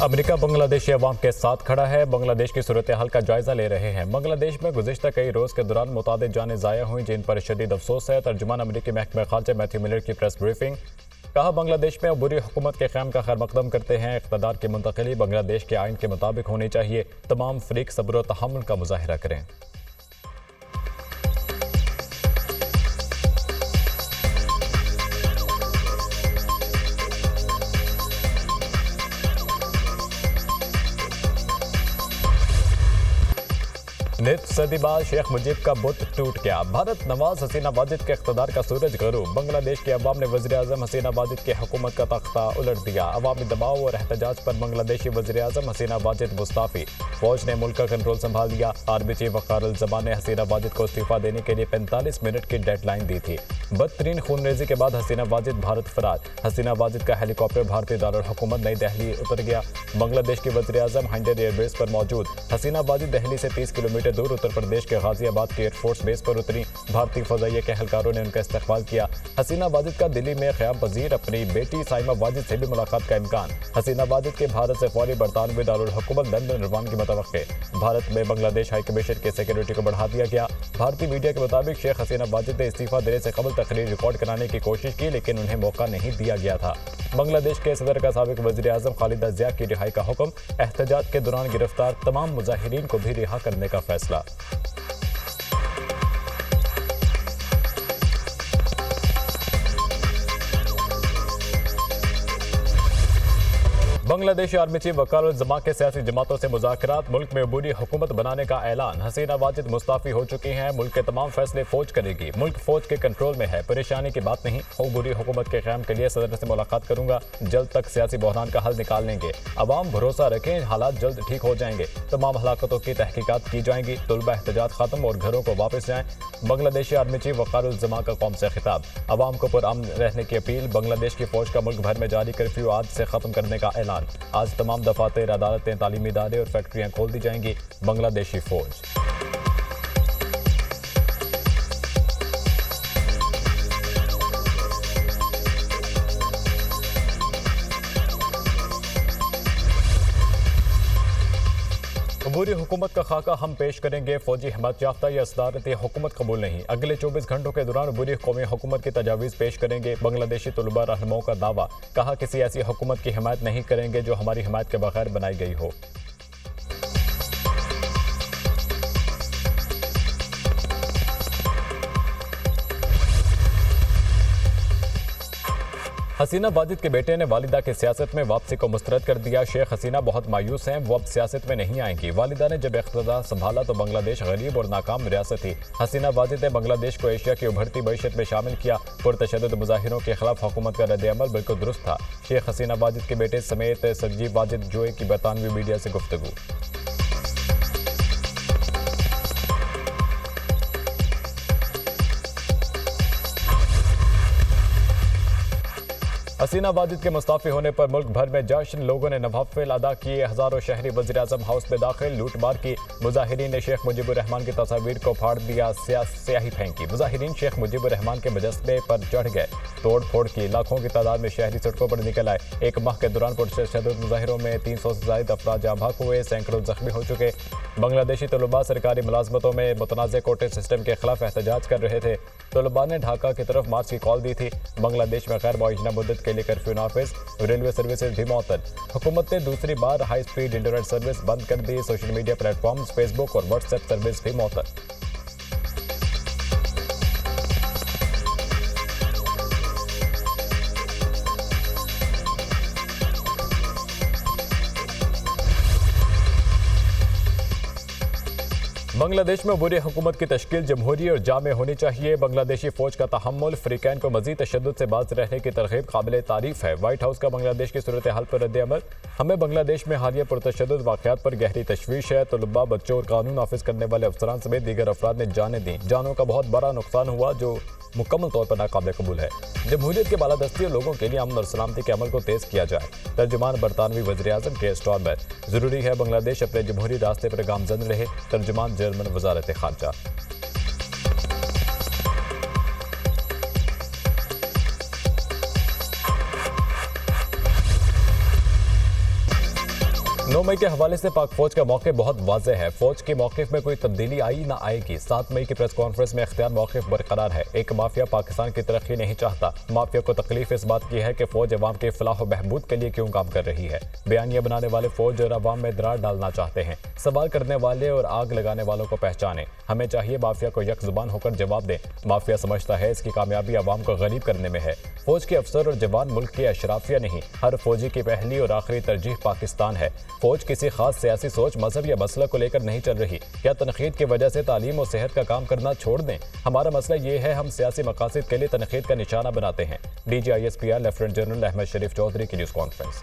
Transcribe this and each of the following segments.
America Bangladeshi अवाम के साथ खड़ा है। बांग्लादेश की सूरत हाल का जायजा ले रहे हैं। बांग्लादेश में गुज़िश्ता कई रोज के दौरान मुतादिद जानें ज़ाया हुई, जिन पर शदीद अफसोस है। तर्जुमान अमेरिकी महकमा खारजा मैथ्यू मिलर की प्रेस ब्रीफिंग। कहा, बांग्लादेश में बुरी हुकूमत के क़याम का खैर मकदम करते हैं। इक़्तिदार की मुंतकिली बांग्लादेश के आइन के मुताबिक होनी चाहिए। तमाम फ़रीक सब्र व तहम्मुल का मुज़ाहिरा करें। नित सदी बाद शेख मुजीब का बुत टूट गया। भारत नवाज हसीना वाजिद के इक़्तिदार का सूरज गरूब। बांग्लादेश के अवाम ने वज़ीर आज़म हसीना वाजिद की हुकूमत का तख्ता उलट दिया। अवामी दबाव और एहतजाज पर बांग्लादेशी वज़ीर आज़म हसीना वाजिद मुस्ताफ़ी। फौज ने मुल्क का कंट्रोल संभाल लिया। आर्मी चीफ वक़ारुल ज़मान ने हसीना वाजिद को इस्तीफ़ा देने के लिए 45 मिनट की डेडलाइन दी थी। बदतरीन खूनरेज़ी के बाद हसीना वाजिद भारत फरार। हसीना वाजिद का हेलीकॉप्टर भारतीय दारुल हुकूमत नई दिल्ली उतर गया। बांग्लादेश के वज़ीर आज़म हिंडन एयरबेस पर मौजूद। हसीना वाजिद दिल्ली से 30 किलोमीटर दूर उत्तर प्रदेश के गाजियाबाद के एयरफोर्स बेस पर उतरी। भारतीय फजाइया के एहलकारों ने उनका इस्तकबाल किया। हसीना वाजिद का दिल्ली में क़याम पजीर अपनी बेटी साइमा वाजिद से भी मुलाकात का इम्कान। हसीना वाजिद के भारत से फौरी बरतानवी दारुल हुकूमत लंदन रवानगी मुतवक्के। भारत में बांग्लादेश हाई कमीशन की सिक्योरिटी को बढ़ा दिया गया। भारतीय मीडिया के मुताबिक शेख हसीना वाजिद ने इस्तीफा देने से कबल तकरीर रिकॉर्ड कराने की कोशिश की, लेकिन उन्हें मौका नहीं दिया गया था। बांग्लादेश के सदर का साबिक वज़ीर आज़म खालिदा ज़िया की रिहाई का हुक्म। एहतजाज के दौरान गिरफ्तार तमाम मुजाहिरीन को भी रिहा करने का फैसला। बांग्लादेशी आर्मी चीफ वक़ारुल ज़मान के सियासी जमातों से मुज़ाकरात। मुल्क में अबूरी हुकूमत बनाने का ऐलान। हसीना वाजिद मुस्ताफ़ी हो चुकी हैं। मुल्क के तमाम फैसले फौज करेगी। मुल्क फौज के कंट्रोल में है। परेशानी की बात नहीं। अबूरी हुकूमत के क़याम के लिए सदर से मुलाकात करूंगा। जल्द तक सियासी बहरान का हल निकाल लेंगे। अवाम भरोसा रखें, हालात जल्द ठीक हो जाएंगे। तमाम हलाकतों की तहकीकात की जाएंगी। तुलबा एहतजाज खत्म और घरों को वापस जाएं। बांग्लादेशी आर्मी चीफ वक़ारुल ज़मान का कौम से खिताब। अवाम को पुरअमन रहने की अपील। बांग्लादेश की फौज का मुल्क भर में जारी कर्फ्यू आज से खत्म करने का ऐलान। आज तमाम दफातर, अदालतें, तालीमी इदारे और फैक्ट्रियां खोल दी जाएंगी। बांग्लादेशी फौज। अबूरी हुकूमत का खाका हम पेश करेंगे। फौजी हिमायत याफ्ता या सदारती हुकूमत कबूल नहीं। अगले 24 घंटों के दौरान अबूरी कौमी हुकूमत की तजावीज़ पेश करेंगे। बांग्लादेशी तलबा रहनुमाओं का दावा। कहा, किसी ऐसी हुकूमत की हिमायत नहीं करेंगे जो हमारी हिमायत के बगैर बनाई गई हो। हसीना वाजिद के बेटे ने वालिदा की सियासत में वापसी को मुस्तरद कर दिया। शेख हसीना बहुत मायूस हैं, वो अब सियासत में नहीं आएंगी। वालिदा ने जब इख्तियार संभाला तो बांग्लादेश गरीब और नाकाम रियासत थी। हसीना वाजिद ने बांग्लादेश को एशिया की उभरती मईशत में शामिल किया। पुरतशद्दुद मुजाहिरों के खिलाफ हुकूमत का रद्द-ए-अमल बिल्कुल दुरुस्त था। शेख हसीना वाजिद के बेटे समेत संजीव वाजिद जोए की बरतानवी मीडिया से गुफ्तगू। हसीना वाजिद के मुस्ताफ़ी होने पर मुल्क भर में जश्न। लोगों ने नवाफिल अदा किए। हज़ारों शहरी वज़ीर आज़म हाउस में दाखिल। लूटमार की। मुजाहिरीन ने शेख मुजीबुर रहमान की तस्वीर को फाड़ दिया, स्याही फेंकी। मुजाहिरीन शेख मुजीबुर रहमान के मुजस्समे पर चढ़ गए, तोड़ फोड़ की। लाखों की तादाद में शहरी सड़कों पर निकल आए। एक माह के दौरान पुरतशद्दुद मुजाहिरों में 300 से ज़ायद अफराद जाँ बहक हुए, सैकड़ों जख्मी हो चुके। बांग्लादेशी तलबा सरकारी मुलाजमतों में मुतनाज़ कोटे सिस्टम के खिलाफ एहतजाज कर रहे थे। तलबा ने ढाका की तरफ मार्च की कॉल दी थी। बांग्लादेश में गैर मुअय्यना मुद्दत के लिए कर्फ्यू नाफिज। रेलवे सर्विसेज भी मअतल। हुकूमत ने दूसरी बार हाई स्पीड इंटरनेट सर्विस बंद कर दी। सोशल मीडिया प्लेटफॉर्म्स, फेसबुक और व्हाट्सएप सर्विस भी मअतल। बांग्लादेश में बुरी हुकूमत की तश्कील जमहूरी और जामे होनी चाहिए। बांग्लादेशी फौज का तहम्मुल फ्रीकैन को मजीद तशद्दुद से बाज रहने की तरगीब काबिल तारीफ है। व्हाइट हाउस का बांग्लादेश की सूरत हाल पर रद्द अमल। हमें बांग्लादेश में हालिया पुरतशद्दुद वाक़यात पर गहरी तशवीश है। तलबा, बच्चों और कानून नाफिज करने वाले अफसरान समेत दीगर अफराद ने जानें दी। जानों का बहुत बड़ा नुकसान हुआ जो मुकम्मल तौर पर नाकाबिल कबूल है। जमहूरियत के बालादस्ती और लोगों के लिए अमन और सलामती के अमल को तेज़ किया जाए। तर्जुमान बरतानवी वज़ीर आज़म के स्टॉर्मर। ज़रूरी है बांग्लादेश अपने जमहूरी रास्ते पर गामजन रहे। तर्जुमान जर्मन वज़ारत ख़ारजा। 9 मई के हवाले से पाक फौज का मौक़िफ़ बहुत वाज़ेह है। फौज के मौक़िफ़ में कोई तब्दीली आई ना आएगी। 7 मई की प्रेस कॉन्फ्रेंस में इख्तियार मौक़िफ़ बरकरार है। एक माफिया पाकिस्तान की तरक्की नहीं चाहता। माफिया को तकलीफ इस बात की है कि फौज अवाम के फलाह व बहबूद के लिए क्यों काम कर रही है। बयानिया बनाने वाले फौज और अवाम में दरार डालना चाहते हैं। सवाल करने वाले और आग लगाने वालों को पहचाने। हमें चाहिए माफिया को यक जुबान होकर जवाब दें। माफिया समझता है इसकी कामयाबी अवाम को गरीब करने में है। फौज के अफसर और जवान मुल्क के अशराफिया नहीं, हर फौजी की पहली और आखिरी तरजीह पाकिस्तान है। फौज किसी खास सियासी सोच, मजहब या मसला को लेकर नहीं चल रही। क्या तनकीद की वजह से तालीम और सेहत का काम करना छोड़ दें? हमारा मसला ये है, हम सियासी मकासद के लिए तनकीद का निशाना बनाते हैं। DGISPR लेफ्टिनेंट जनरल अहमद शरीफ चौधरी की न्यूज़ कॉन्फ्रेंस।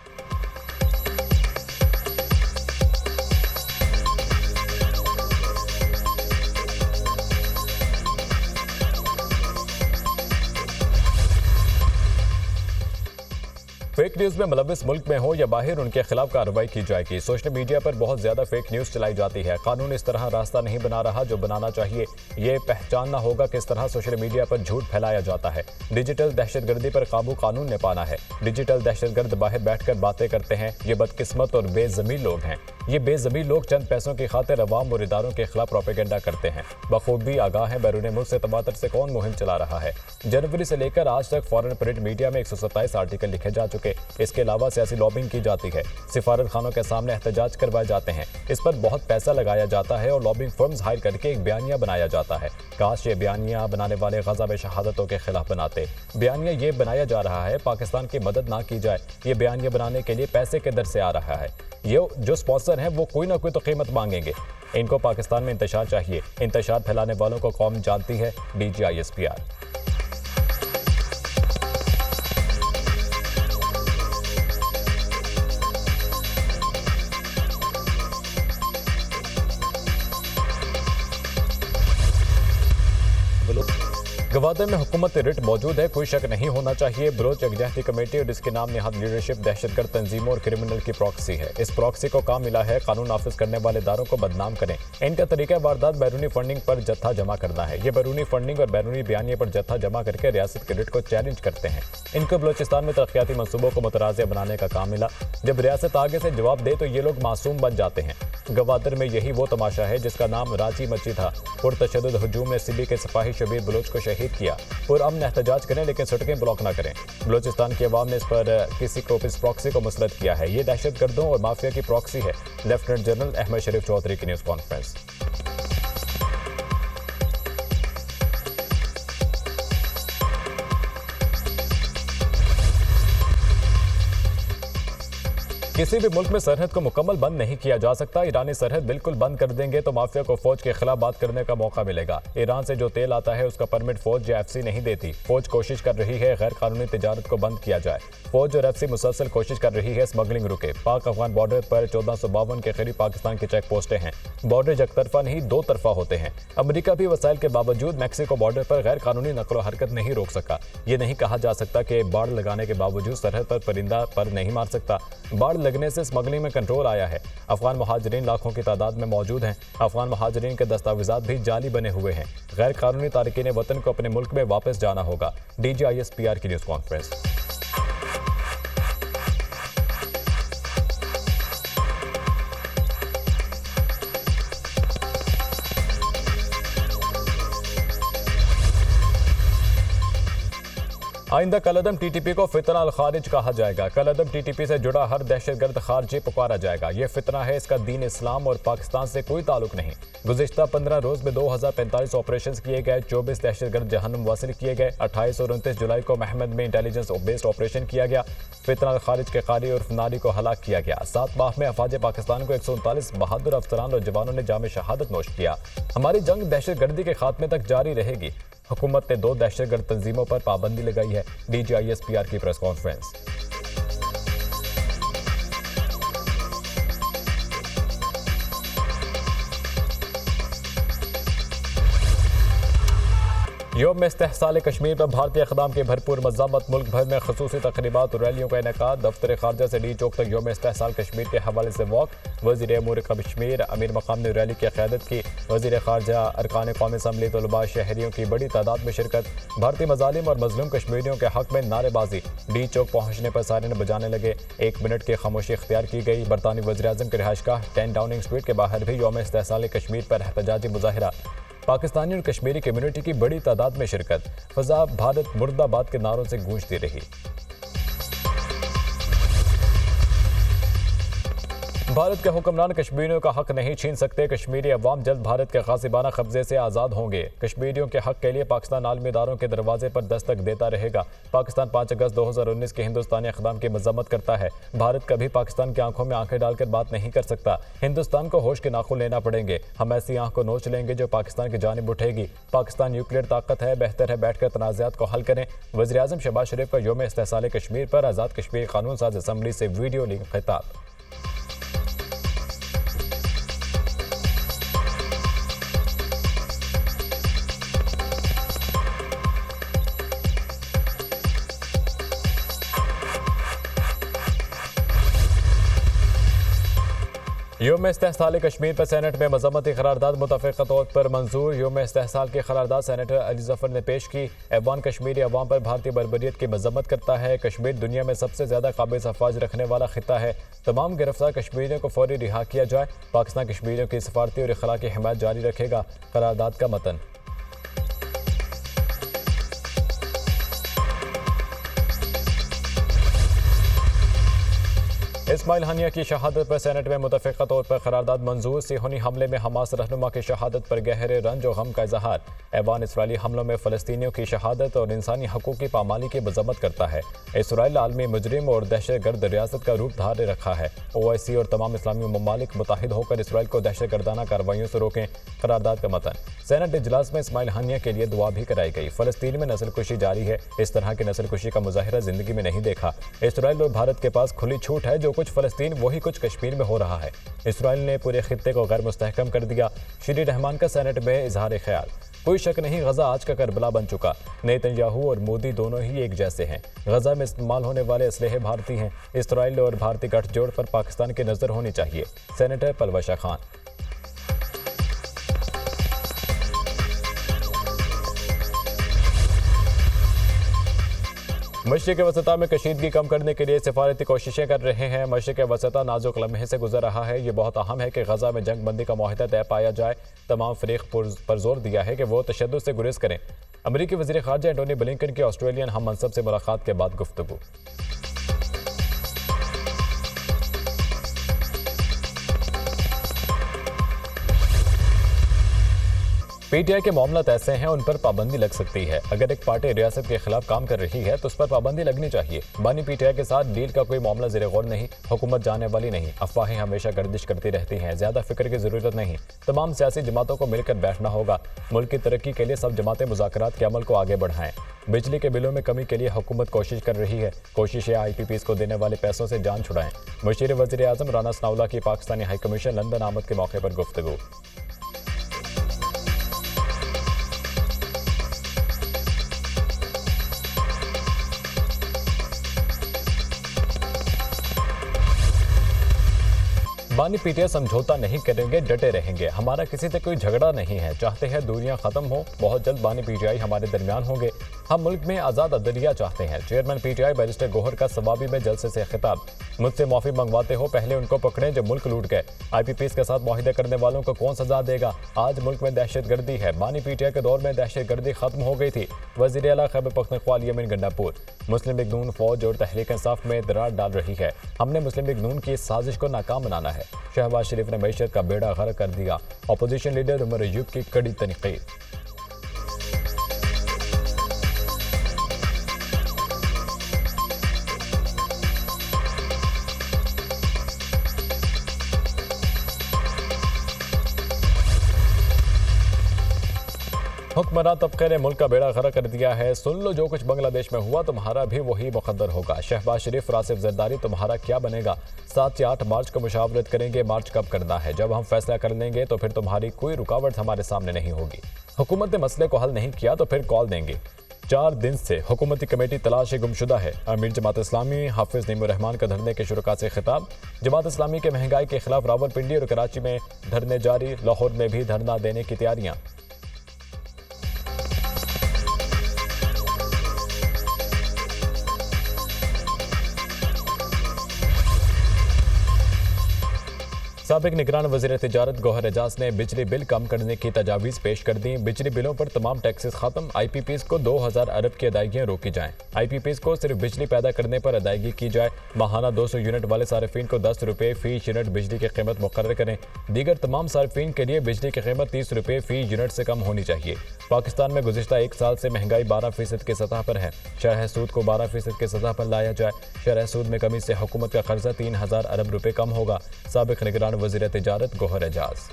फेक न्यूज़ में मुलविस मुल्क में हो या बाहर, उनके खिलाफ कार्रवाई की जाएगी। सोशल मीडिया पर बहुत ज़्यादा फेक न्यूज़ चलाई जाती है। कानून इस तरह रास्ता नहीं बना रहा जो बनाना चाहिए। ये पहचानना होगा किस तरह सोशल मीडिया पर झूठ फैलाया जाता है। डिजिटल दहशतगर्दी पर काबू कानून ने पाना है। डिजिटल दहशतगर्द बाहर बैठकर बातें करते हैं। ये बदकिस्मत और बेज़मीर लोग हैं। ये बेज़मीर लोग चंद पैसों की खातिर अवाम और इदारों के खिलाफ प्रोपेगेंडा करते हैं। बखूबी आगाह है बैरून मुल्क से तबादर से कौन मुहिम चला रहा है। जनवरी से लेकर आज तक फॉरेन प्रिंट मीडिया में 127 आर्टिकल लिखे जा चुके। इसके अलावा सियासी लॉबिंग की जाती है। सिफारत खानों के सामने एहतजाज करवाए जाते हैं। इस पर बहुत पैसा लगाया जाता है और लॉबिंग फर्म्स हायर करके एक बयानिया बनाया जाता है। काश ये बयानिया बनाने वाले गज़ब शहादतों के खिलाफ बनाते। बयानिया ये बनाया जा रहा है पाकिस्तान की मदद ना की जाए। ये बयानिया बनाने के लिए पैसे के दर से आ रहा है। ये जो स्पॉन्सर हैं वो कोई ना कोई तो कीमत मांगेंगे। इनको पाकिस्तान में इंतशार चाहिए। इंतशार फैलाने वालों को कौम जानती है। DGISPR। गवादर में हुकूमत रिट मौजूद है, कोई शक नहीं होना चाहिए। बलोच यकजहती कमेटी और इसके नाम निहाद लीडरशिप दहशतगर्द तंजीमों और क्रिमिनल की प्रॉक्सी है। इस प्रॉक्सी को काम मिला है कानून नाफिज करने वाले इदारों को बदनाम करें। इनका तरीका वारदात बैरूनी फंडिंग पर जत्था जमा करना है। ये बैरूनी फंडिंग और बैरूनी बयानिए पर जत्था जमा करके रियासत के रिट को चैलेंज करते हैं। इनको बलोचिस्तान में तरक्याती मनसूबों को मुतराज़ बनाने का काम मिला। जब रियासत आगे से जवाब दे तो ये लोग मासूम बन जाते हैं। गवादर में यही वो तमाशा है जिसका नाम रांची मची था। पुरतशद्दुद हुजूम ने सिली के सिपाही शबीर बलोच को शहीद किया। पुरअमन एहतजाज करें लेकिन सड़कें ब्लॉक न करें। बलोचिस्तान की अवाम ने इस पर किसी को इस प्रॉक्सी को मुस्तरद किया है। ये दहशतगर्दों और माफिया की प्रॉक्सी है। लेफ्टिनेंट जनरल अहमद शरीफ चौधरी की न्यूज़ कॉन्फ्रेंस। किसी भी मुल्क में सरहद को मुकम्मल बंद नहीं किया जा सकता। ईरानी सरहद बिल्कुल बंद कर देंगे तो माफिया को फौज के खिलाफ बात करने का मौका मिलेगा। ईरान से जो तेल आता है उसका परमिट फौज या FC नहीं देती। फौज कोशिश कर रही है गैर कानूनी तिजारत को बंद किया जाए। फौज और FC मुसलसल कोशिश कर रही है स्मगलिंग रुके। पाक अफगान बॉर्डर पर 1452 के करीब पाकिस्तान की चेक पोस्टें हैं। बॉर्डर एक तरफा नहीं दो तरफा होते हैं। अमेरिका भी वसाइल के बावजूद मैक्सिको बॉर्डर पर गैर कानूनी नकलो हरकत नहीं रोक सका। ये नहीं कहा जा सकता कि बाढ़ लगाने के बावजूद सरहद पर परिंदा पर नहीं मार सकता। बाढ़ लगने से स्मगलिंग में कंट्रोल आया है। अफगान महाजरीन लाखों की तादाद में मौजूद हैं। अफगान महाजरीन के दस्तावेजात भी जाली बने हुए हैं। गैर कानूनी तारिकीन वतन को अपने मुल्क में वापस जाना होगा। DGISPR की न्यूज़ कॉन्फ्रेंस। आइंदा कलअदम TTP को फितना अल खारिज कहा जाएगा। कलअदम TTP से जुड़ा हर दहशतगर्द खारजी पुकारा जाएगा। यह फितना है, इसका दीन इस्लाम और पाकिस्तान से कोई ताल्लुक नहीं। गुज़िश्ता 15 रोज में 2045 ऑपरेशन किए गए। 24 दहशतगर्द जहन्नुम वासिल किए गए। 28 और 29 जुलाई को महमद में इंटेलिजेंस बेस्ड ऑपरेशन किया गया। फितना अल खारिज के कारी और नारी को हलाक किया गया। 7 माह में अफवाज पाकिस्तान को 139 बहादुर अफसरान और जवानों ने जाम शहादत नोश किया। हमारी जंग दहशतगर्दी के खात्मे तक जारी रहेगी। हुकूमत ने 2 दहशतगर्द तंजीमों पर पाबंदी लगाई है। DGISPR की प्रेस कॉन्फ्रेंस। यौम इस्तेहसाल कश्मीर पर भारतीय इक़दाम की भरपूर मज़म्मत। मुल्क भर में ख़ुसूसी तक़रीबात और रैलियों का इनेकाद। दफ्तर ख़ारजा से डी चौक तक यौम इस्तेहसाल कश्मीर के हवाले से वॉक। वज़ीर अमूर कश्मीर अमीर मकाम ने रैली की क़यादत की। वज़ीर ख़ारजा, अरकान कौमी असम्बली, तलबा, शहरियों की बड़ी तादाद में शिरकत। भारतीय मज़ालिम और मज़लूम कश्मीरियों के हक़ में नारेबाजी। डी चौक पहुँचने पर सायरन बजाने लगे। 1 मिनट की खामोशी इख्तियार की गई। बरतानी वज़ीर-ए-आज़म के रिहाइशगाह 10 डाउनिंग स्ट्रीट के बाहर भी यौम इस्तेहसाल कश्मीर पर एहतजाजी मुज़ाहिरा। पाकिस्तानी और कश्मीरी कम्युनिटी की बड़ी तादाद में शिरकत। फ़ज़ा भारत मुर्दाबाद के नारों से गूंजती रही। भारत के हुक्मरान कश्मीरियों का हक नहीं छीन सकते। कश्मीरी अवाम जल्द भारत के गासिबाना कब्जे से आज़ाद होंगे। कश्मीरियों के हक के लिए पाकिस्तान आलमी इदारों के दरवाजे पर दस्तक देता रहेगा। पाकिस्तान 5 अगस्त 2019 के हिंदुस्तानी इक़दाम की मज़म्मत करता है। भारत कभी पाकिस्तान की आंखों में आंखें डालकर बात नहीं कर सकता। हिंदुस्तान को होश के नाखून लेना पड़ेंगे। हम ऐसी आंख को नोच लेंगे जो पाकिस्तान की जानिब उठेगी। पाकिस्तान न्यूक्लियर ताकत है, बेहतर है बैठकर तनाज़ात को हल करें। वज़ीर-ए-आज़म शहबाज शरीफ का यौम इस्तेहसाल कश्मीर पर आज़ाद कश्मीर कानून साज असम्बली से वीडियो लिंक खिताब। यौम इस्तेहसाल कश्मीर पर सेनेट में मज़म्मती करारदाद मुतफ़िक़ा तौर पर मंजूर। यौम इस्तेहसाल की करारदाद सेनेटर अली ज़फ़र ने पेश की। ऐवान कश्मीरी अवाम पर भारतीय बर्बरियत की मज़म्मत करता है। कश्मीर दुनिया में सबसे ज़्यादा काबिज़ अफ़वाज रखने वाला खिता है। तमाम गिरफ्तार कश्मीरियों को फौरी रिहा किया जाए। पाकिस्तान कश्मीरियों की सफारती और इख़लाक़ी हिमायत जारी रखेगा। करारदाद का मतन। इस्माइल हानिया की शहादत पर सेनेट में मुतफ़िक़ा तौर पर करारदाद मंजूर। सिहोनी हमले में हमास रहनुमा की शहादत पर गहरे रंज और गम का इजहार। ऐवान इसराइली हमलों में फ़लस्तीनियों की शहादत और इंसानी हकूक़ की पामाली की मज़म्मत करता है। इसराइल आलमी मुजरिम और दहशतगर्द रियासत का रूप धारे रखा है। OIC और तमाम इस्लामी ममालिक मुत्तहिद होकर इसराइल को दहशतगर्दाना कार्रवाइयों से रोकें। करारदाद का मतन। सेनेट इजलास में इस्माइल हानिया के लिए दुआ भी कराई गई। फ़लस्तीन में नस्लकुशी जारी है। इस तरह की नस्लकुशी का मुजाहिरा ज़िंदगी में नहीं देखा। इसराइल और भारत के पास खुली छूट है। जो कुछ फ़लस्तीन वही कुछ कश्मीर में हो रहा है। इसराइल ने पूरे खित्ते को गैर मुस्तहकम कर दिया। श्री रहमान का सेनेट में इजहार ख्याल। कोई शक नहीं, गजा आज का करबला बन चुका। नेतन्याहू और मोदी दोनों ही एक जैसे हैं। गजा में इस्तेमाल होने वाले असलहे भारतीय हैं। इसराइल और भारतीय गठजोड़ पर पाकिस्तान की नज़र होनी चाहिए। सेनेटर पलवशा खान। मशरिक़ वसता में कशीदगी कम करने के लिए सिफारती कोशिशें कर रहे हैं। मशरिक़ वसता नाजुक लम्हे से गुजर रहा है। ये बहुत अहम है कि गजा में जंग बंदी का मुआहदा तय पाया जाए। तमाम फ़रीक़ पर जोर दिया है कि वो तशद्दुद से गुरेज करें। अमरीकी वज़ीर ख़ारजा एंटोनी ब्लिंकन की ऑस्ट्रेलियन हम मनसब से मुलाकात के बाद गुफ्तगू। PTI के मामला ऐसे हैं, उन पर पाबंदी लग सकती है। अगर एक पार्टी रियासत के खिलाफ काम कर रही है तो उस पर पाबंदी लगनी चाहिए। बानी PTI के साथ डील का कोई मामला ज़ेरे गौर नहीं। हुकूमत जाने वाली नहीं। अफवाहें हमेशा गर्दिश करती रहती हैं। ज़्यादा फिक्र की ज़रूरत नहीं। तमाम सियासी जमातों को मिलकर बैठना होगा। मुल्क की तरक्की के लिए सब जमातें मुज़ाकरात के अमल को आगे बढ़ाएं। बिजली के बिलों में कमी के लिए हुकूमत कोशिश कर रही है। कोशिश है IPPs को देने वाले पैसों से जान छुड़ाएं। मुशीर वज़ीर-ए-आज़म राना सनाउल्लाह की पाकिस्तानी हाई कमीशन लंदन आमद के मौके पर गुफ्तगू। बानी PTI समझौता नहीं करेंगे, डटे रहेंगे। हमारा किसी से कोई झगड़ा नहीं है। चाहते हैं दूरियां खत्म हो। बहुत जल्द बानी PTI हमारे दरमियान होंगे। हम मुल्क में आज़ाद अदलिया चाहते हैं। चेयरमैन PTI बैरिस्टर गोहर का सवाबी में जलसे से खिताब। मुझसे माफ़ी मंगवाते हो, पहले उनको पकड़ें जो मुल्क लूट गए। IPPs के साथ मुआहिदे करने वालों को कौन सजा देगा। आज मुल्क में दहशत गर्दी है। बानी PTI के दौर में दहशत गर्दी खत्म हो गई थी। वज़ीर आला खैबर पख्तूनख्वा यमीन गंडापुर। मुस्लिम लीग नून फौज और तहरीक इंसाफ में दरार डाल रही है। हमने मुस्लिम लीग नून की इस साजिश को नाकाम बनाना है। शहबाज शरीफ ने मईशत का बेड़ा गर्क कर दिया। अपोजिशन लीडर उमर अयूब की कड़ी तनकीद। हुक्मरान तबके ने मुल्क का बेड़ा गर्क कर दिया है। सुन लो जो कुछ बांग्लादेश में हुआ, तुम्हारा भी वही मुकद्दर होगा। शहबाज शरीफ, रासिफ जरदारी, तुम्हारा क्या बनेगा? 7 या 8 मार्च को मुशावरत करेंगे। मार्च कब करना है? जब हम फैसला कर लेंगे तो फिर तुम्हारी कोई रुकावट हमारे सामने नहीं होगी। हुकूमत ने मसले को हल नहीं किया तो फिर कॉल देंगे। 4 दिन से हुकूमती कमेटी तलाश गुमशुदा है। अमीर जमात इस्लामी हाफिज नईमुर रहमान का धरने के शुरुआत से खिताब। जमात इस्लामी के महंगाई के खिलाफ रावलपिंडी और कराची में धरने जारी। लाहौर में भी धरना देने की तैयारियां। साबिक निगरान वज़ीर तिजारत गौहर एजाज ने बिजली बिल कम करने की तजावीज़ पेश कर दी। बिजली बिलों पर तमाम टैक्सेस खत्म। IPPs को 2000 अरब की अदायगियाँ रोकी जाएं। IPPs को सिर्फ बिजली पैदा करने पर अदायगी की जाए। माहाना 200 यूनिट वाले सार्फिन को 10 रुपये फी यूनिट बिजली की कीमत मुकर्रर करें। दीगर तमाम सार्फिन के लिए बिजली की कीमत 30 रुपये फी यूनिट से कम होनी चाहिए। पाकिस्तान में गुज़िश्ता 1 साल से महंगाई 12% की सतह पर है। शरह सूद को 12% की सतह पर लाया जाए। शरह सूद में कमी से हुकूमत का कर्जा 3000 अरब रुपये कम होगा। साबिक निगरान वज़ीर तिजारत गौहर एजाज।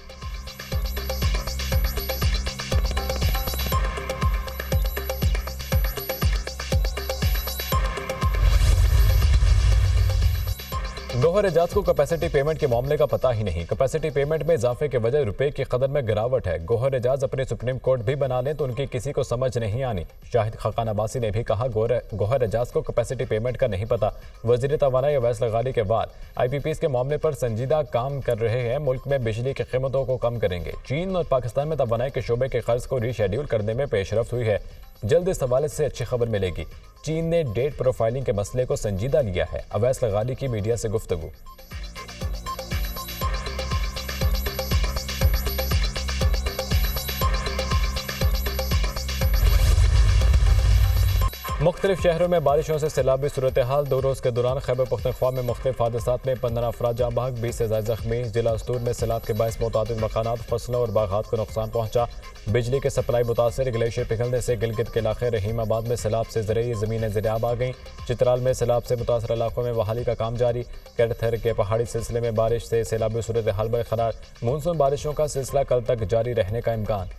गौहर एजाज को कैपेसिटी पेमेंट के मामले का पता ही नहीं। कैपेसिटी पेमेंट में इजाफे के वजह रुपए की कदर में गिरावट है। गौहर एजाज अपने सुप्रीम कोर्ट भी बना लें तो उनकी किसी को समझ नहीं आनी। शाहिद खाकान अब्बासी ने भी कहा गौहर एजाज को कैपेसिटी पेमेंट का नहीं पता। वजीर तवानाई अवैस लगाली के बाद IPPs के मामले पर संजीदा काम कर रहे हैं। मुल्क में बिजली की कीमतों को कम करेंगे। चीन और पाकिस्तान में तवानाई के शोबे के कर्ज को रीशेड्यूल करने में पेशरफ्त हुई है। जल्द इस हवाले से अच्छी खबर मिलेगी। चीन ने डेट प्रोफाइलिंग के मसले को संजीदा लिया है। अवैस लगाली की मीडिया से गुफ्तगू। मुख्तलिफ शहरों में बारिशों से सैलाबी सूरत हाल। 2 रोज़ के दौरान खैबर पख्तूनख्वा में मुख्तलिफ हादसात में 15 अफराद जाँ बहक, 20 से ज़ायद जख्मी। जिला अस्तूर में सैलाब के बायस मुतादिद मकानात, फसलों और बागात को नुकसान पहुंचा। बिजली के सप्लाई मुतासर। ग्लेशियर पिघलने से गिलगित के इलाके रहीमाबाद में सैलाब से ज़रूरी ज़मीनें ज़रियाब आ गईं। चित्राल में सैलाब से मुतासर इलाकों में बहाली का काम जारी। कैथर के पहाड़ी सिलसिले में बारिश से सैलाबी सूरत हाल बरकरार। मानसून बारिशों का सिलसिला कल तक जारी रहने का इम्कान।